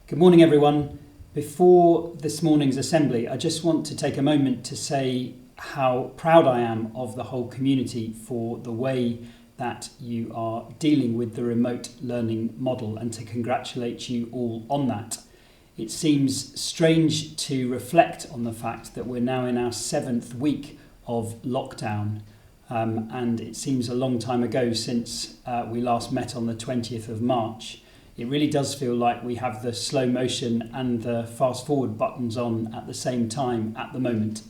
Good morning, everyone. Before this morning's assembly, I just want to take a moment to say how proud I am of the whole community for the way that you are dealing with the remote learning model and to congratulate you all on that. It seems strange to reflect on the fact that we're now in our 7th week of lockdown, and it seems a long time ago since we last met on the 20th of March. It really does feel like we have the slow motion and the fast forward buttons on at the same time at the moment.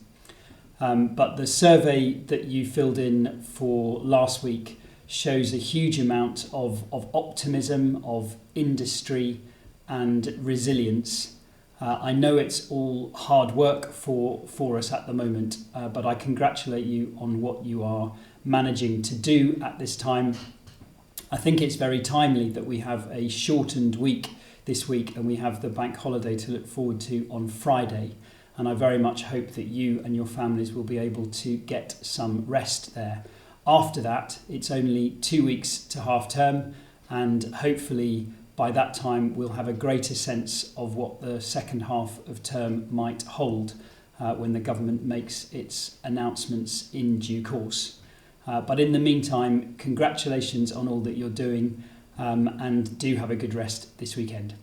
But the survey that you filled in for last week shows a huge amount of optimism, of industry and resilience. I know it's all hard work for us at the moment, but I congratulate you on what you are managing to do at this time. I think it's very timely that we have a shortened week this week and we have the bank holiday to look forward to on Friday. And I very much hope that you and your families will be able to get some rest there. After that, it's only 2 weeks to half term, and hopefully by that time we'll have a greater sense of what the second half of term might hold when the government makes its announcements in due course. But in the meantime, congratulations on all that you're doing, and do have a good rest this weekend.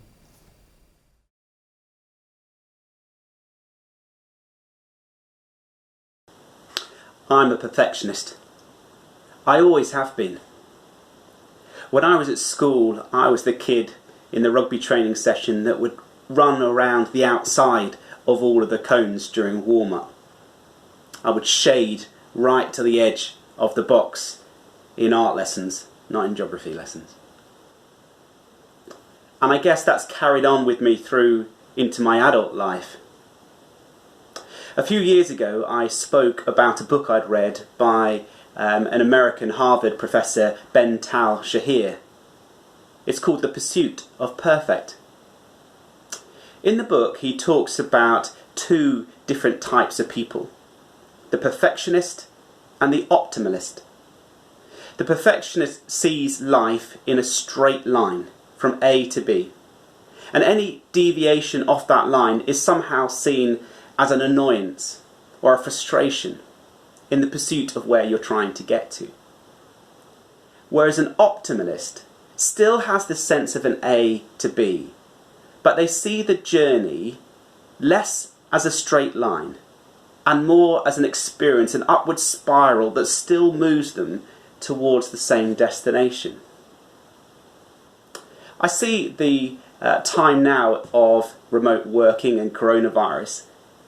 I'm a perfectionist. I always have been. When I was at school, I was the kid in the rugby training session that would run around the outside of all of the cones during warm-up. I would shade right to the edge of the box in art lessons, not in geography lessons. And I guess that's carried on with me through into my adult life. A few years ago, I spoke about a book I'd read by an American Harvard professor, Ben Tal-Shahir. It's called The Pursuit of Perfect. In the book, he talks about two different types of people: the perfectionist and the optimalist. The perfectionist sees life in a straight line from A to B, and any deviation off that line is somehow seen as an annoyance or a frustration in the pursuit of where you're trying to get to. Whereas an optimalist still has the sense of an A to B, but they see the journey less as a straight line and more as an experience, an upward spiral that still moves them towards the same destination. I see the time now of remote working and coronavirus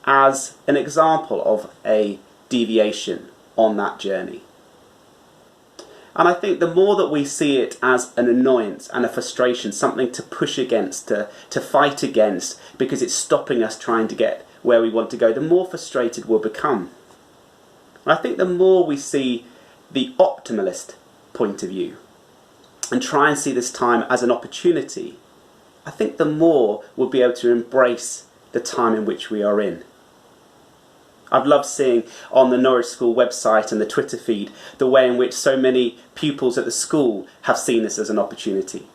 as an example of a deviation on that journey. And I think the more that we see it as an annoyance and a frustration, something to push against, to fight against, because it's stopping us trying to get where we want to go, the more frustrated we'll become. And I think the more we see the optimalist point of view and try and see this time as an opportunity, I think the more we'll be able to embrace the time in which we are in. I've loved seeing on the Norwich School website and the Twitter feed the way in which so many pupils at the school have seen this as an opportunity.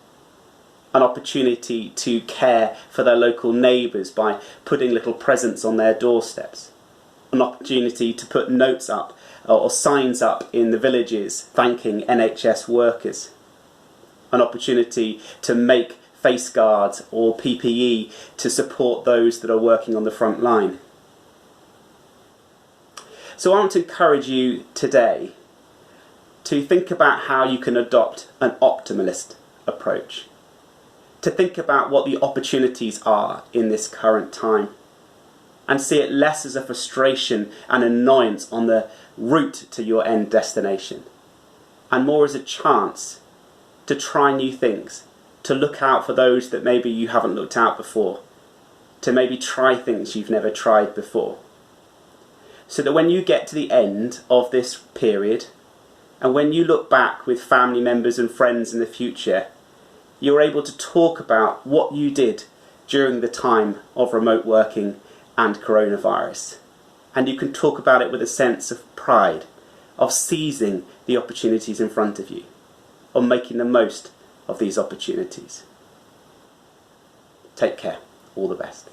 An opportunity to care for their local neighbours by putting little presents on their doorsteps. An opportunity to put notes up or signs up in the villages thanking NHS workers. An opportunity to make face guards or PPE to support those that are working on the front line. So I want to encourage you today to think about how you can adopt an optimalist approach. To think about what the opportunities are in this current time and see it less as a frustration and annoyance on the route to your end destination, and more as a chance to try new things, to look out for those that maybe you haven't looked out before, to maybe try things you've never tried before. So that when you get to the end of this period, and when you look back with family members and friends in the future, you're able to talk about what you did during the time of remote working and coronavirus. And you can talk about it with a sense of pride, of seizing the opportunities in front of you, of making the most of these opportunities. Take care. All the best.